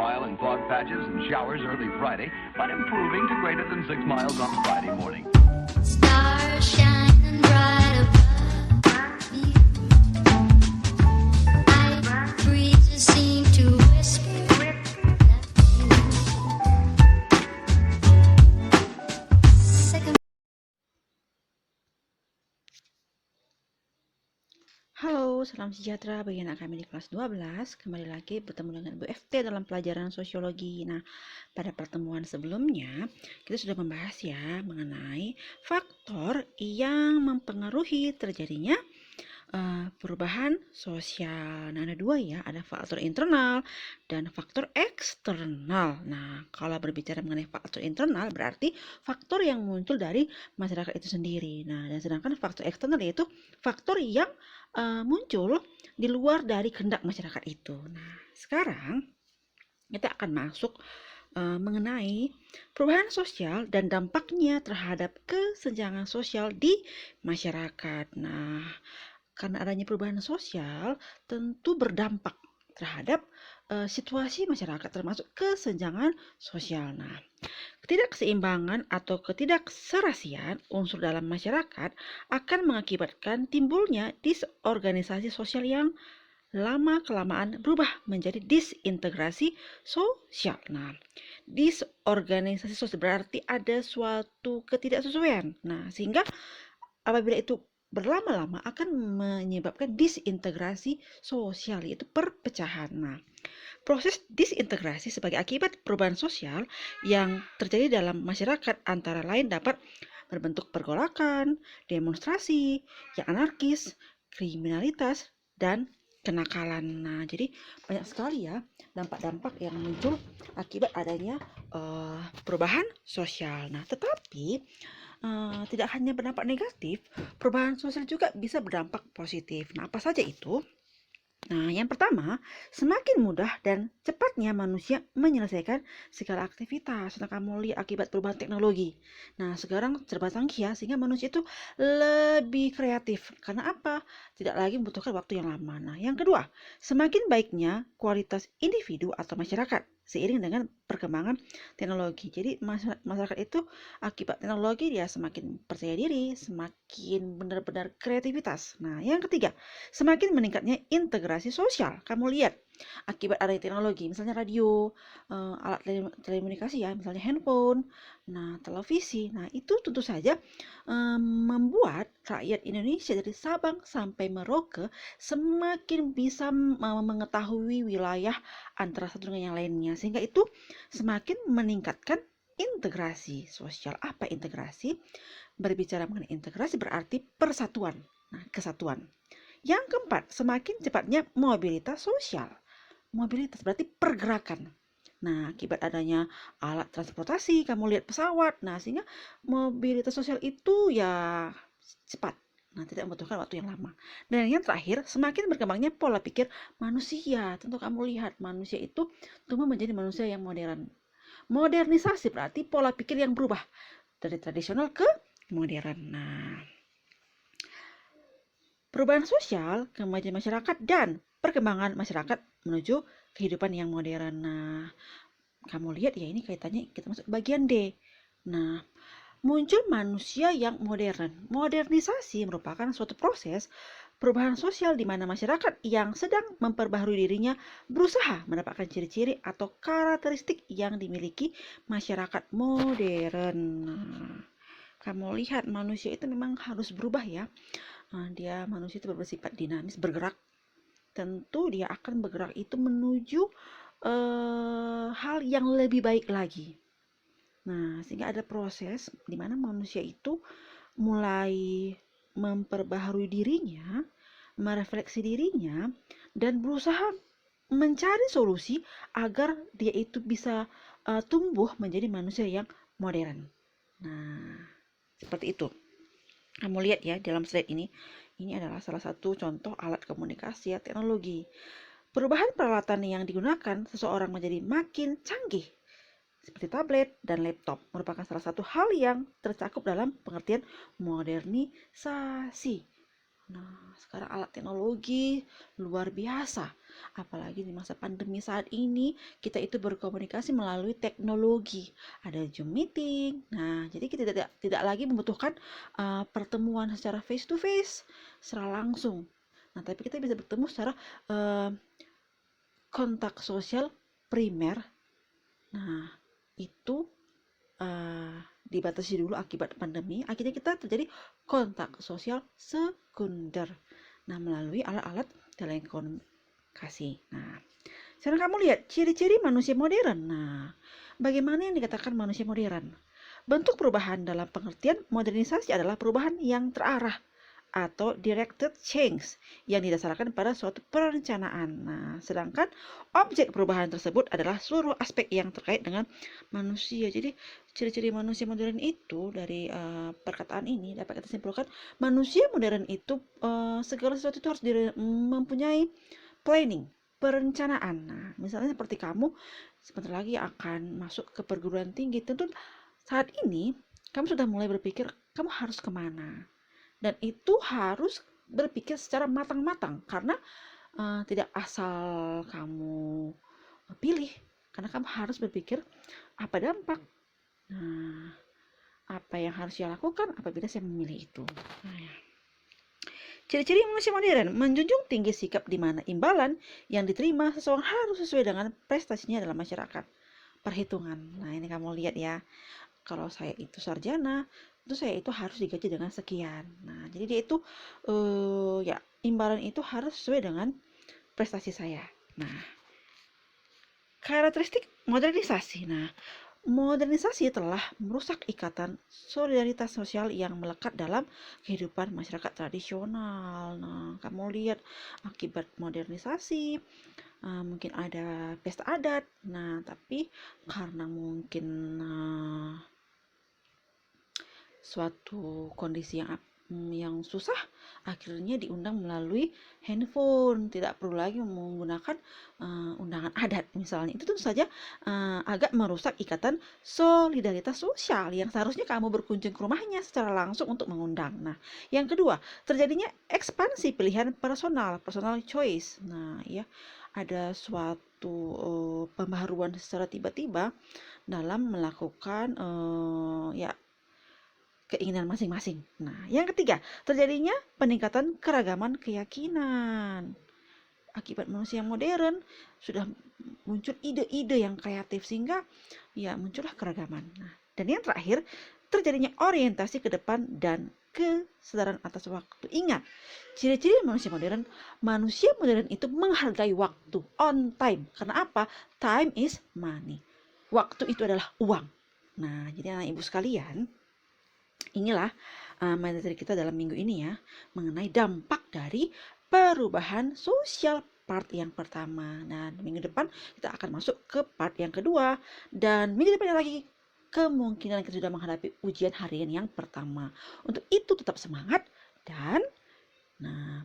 mile in fog patches and showers early Friday, but improving to greater than 6 miles on Friday morning. Stars shining bright above me. Night breezes seem to whisper that second. Halo, salam sejahtera bagi anak kami di kelas 12. Kembali lagi bertemu dengan Bu FT dalam pelajaran sosiologi. Nah, pada pertemuan sebelumnya kita sudah membahas ya mengenai faktor yang mempengaruhi terjadinya perubahan sosial. Nah, ada dua ya, ada faktor internal dan faktor eksternal. Nah, kalau berbicara mengenai faktor internal berarti faktor yang muncul dari masyarakat itu sendiri. Nah, dan sedangkan faktor eksternal yaitu faktor yang muncul di luar dari kehendak masyarakat itu. Nah, sekarang kita akan masuk mengenai perubahan sosial dan dampaknya terhadap kesenjangan sosial di masyarakat. Nah, karena adanya perubahan sosial tentu berdampak terhadap situasi masyarakat termasuk kesenjangan sosial. Nah, ketidakseimbangan atau ketidakserasian unsur dalam masyarakat akan mengakibatkan timbulnya disorganisasi sosial yang lama-kelamaan berubah menjadi disintegrasi sosial. Nah, disorganisasi sosial berarti ada suatu ketidaksesuaian. Nah, sehingga apabila itu berlama-lama akan menyebabkan disintegrasi sosial, yaitu perpecahan. Nah, proses disintegrasi sebagai akibat perubahan sosial yang terjadi dalam masyarakat antara lain dapat berbentuk pergolakan, demonstrasi yang anarkis, kriminalitas, dan kenakalan. Nah, jadi banyak sekali ya dampak-dampak yang muncul akibat adanya perubahan sosial. Nah, tetapi tidak hanya berdampak negatif, perubahan sosial juga bisa berdampak positif. Nah, apa saja itu? Nah, yang pertama, semakin mudah dan cepatnya manusia menyelesaikan segala aktivitas. Nah, kamu lihat akibat perubahan teknologi. Nah, sekarang serba canggih ya, sehingga manusia itu lebih kreatif. Karena apa? Tidak lagi membutuhkan waktu yang lama. Nah, yang kedua, semakin baiknya kualitas individu atau masyarakat seiring dengan perkembangan teknologi. Jadi masyarakat itu akibat teknologi dia semakin percaya diri, semakin benar-benar kreativitas. Nah, yang ketiga, semakin meningkatnya integrasi sosial. Kamu lihat akibat adanya teknologi, misalnya radio, alat telekomunikasi ya, misalnya handphone, nah televisi. Nah, itu tentu saja membuat rakyat Indonesia dari Sabang sampai Merauke semakin bisa mengetahui wilayah antara satu dengan yang lainnya, sehingga itu semakin meningkatkan integrasi sosial. Apa integrasi? Berbicara mengenai integrasi berarti persatuan. Nah, kesatuan. Yang keempat, semakin cepatnya mobilitas sosial. Mobilitas berarti pergerakan. Nah, akibat adanya alat transportasi, kamu lihat pesawat. Nah, sehingga mobilitas sosial itu ya cepat. Nah, tidak membutuhkan waktu yang lama. Dan yang terakhir, semakin berkembangnya pola pikir manusia. Tentu kamu lihat manusia itu tumbuh menjadi manusia yang modern. Modernisasi berarti pola pikir yang berubah dari tradisional ke modern. Nah, perubahan sosial, kemajuan masyarakat, dan perkembangan masyarakat menuju kehidupan yang modern. Nah, kamu lihat ya ini kaitannya kita masuk bagian D. Nah, muncul manusia yang modern. Modernisasi merupakan suatu proses perubahan sosial di mana masyarakat yang sedang memperbaharui dirinya berusaha mendapatkan ciri-ciri atau karakteristik yang dimiliki masyarakat modern. Nah, kamu lihat manusia itu memang harus berubah ya. Dia manusia itu bersifat dinamis, bergerak. Tentu dia akan bergerak itu menuju hal yang lebih baik lagi. Nah, sehingga ada proses di mana manusia itu mulai memperbaharui dirinya, merefleksi dirinya, dan berusaha mencari solusi agar dia itu bisa tumbuh menjadi manusia yang modern. Nah, seperti itu. Kamu lihat ya dalam slide ini adalah salah satu contoh alat komunikasi ya, teknologi. Perubahan peralatan yang digunakan seseorang menjadi makin canggih seperti tablet dan laptop merupakan salah satu hal yang tercakup dalam pengertian modernisasi. Nah, sekarang alat teknologi luar biasa. Apalagi di masa pandemi saat ini, kita itu berkomunikasi melalui teknologi. Ada Zoom meeting. Nah, jadi kita tidak lagi membutuhkan pertemuan secara face to face, secara langsung. Nah, tapi kita bisa bertemu secara kontak sosial primer. Nah, itu dibatasi dulu akibat pandemi. Akhirnya kita terjadi kontak sosial sekunder. Nah, melalui alat-alat telekomunikasi. Nah, sekarang kamu lihat ciri-ciri manusia modern. Nah, bagaimana yang dikatakan manusia modern? Bentuk perubahan dalam pengertian modernisasi adalah perubahan yang terarah atau directed change yang didasarkan pada suatu perencanaan. Nah, sedangkan objek perubahan tersebut adalah seluruh aspek yang terkait dengan manusia. Jadi, ciri-ciri manusia modern itu dari perkataan ini dapat kita simpulkan manusia modern itu segala sesuatu itu harus mempunyai planning, perencanaan. Nah, misalnya seperti kamu sebentar lagi akan masuk ke perguruan tinggi, tentu saat ini kamu sudah mulai berpikir kamu harus kemana, dan itu harus berpikir secara matang-matang karena tidak asal kamu pilih, karena kamu harus berpikir apa dampak, apa yang harus saya lakukan apabila saya memilih itu. Ciri-ciri manusia modern menjunjung tinggi sikap di mana imbalan yang diterima seseorang harus sesuai dengan prestasinya dalam masyarakat. Perhitungan. Nah, ini kamu lihat ya. Kalau saya itu sarjana, itu saya itu harus digaji dengan sekian. Nah, jadi dia itu ya imbalan itu harus sesuai dengan prestasi saya. Nah, karakteristik modernisasi. Nah, modernisasi telah merusak ikatan solidaritas sosial yang melekat dalam kehidupan masyarakat tradisional. Nah, kamu lihat akibat modernisasi, mungkin ada pesta adat. Nah, tapi karena mungkin suatu kondisi yang susah, akhirnya diundang melalui handphone, tidak perlu lagi menggunakan undangan adat misalnya. Itu tentu saja agak merusak ikatan solidaritas sosial yang seharusnya kamu berkunjung ke rumahnya secara langsung untuk mengundang. Nah, yang kedua, terjadinya ekspansi pilihan personal choice. Nah, ya, ada suatu pembaharuan secara tiba-tiba dalam melakukan ya keinginan masing-masing. Nah, yang ketiga, terjadinya peningkatan keragaman keyakinan. Akibat manusia modern sudah muncul ide-ide yang kreatif sehingga ya muncullah keragaman. Nah, dan yang terakhir, terjadinya orientasi ke depan dan kesadaran atas waktu. Ingat, ciri-ciri manusia modern itu menghargai waktu, on time. Karena apa? Time is money. Waktu itu adalah uang. Nah, jadi anak ibu sekalian, inilah materi kita dalam minggu ini ya, mengenai dampak dari perubahan sosial part yang pertama. Nah, minggu depan kita akan masuk ke part yang kedua, dan minggu depan lagi kemungkinan kita sudah menghadapi ujian harian yang pertama. Untuk itu tetap semangat dan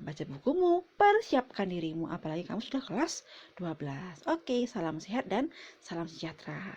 baca bukumu, persiapkan dirimu, apalagi kamu sudah kelas 12. Oke, salam sehat dan salam sejahtera.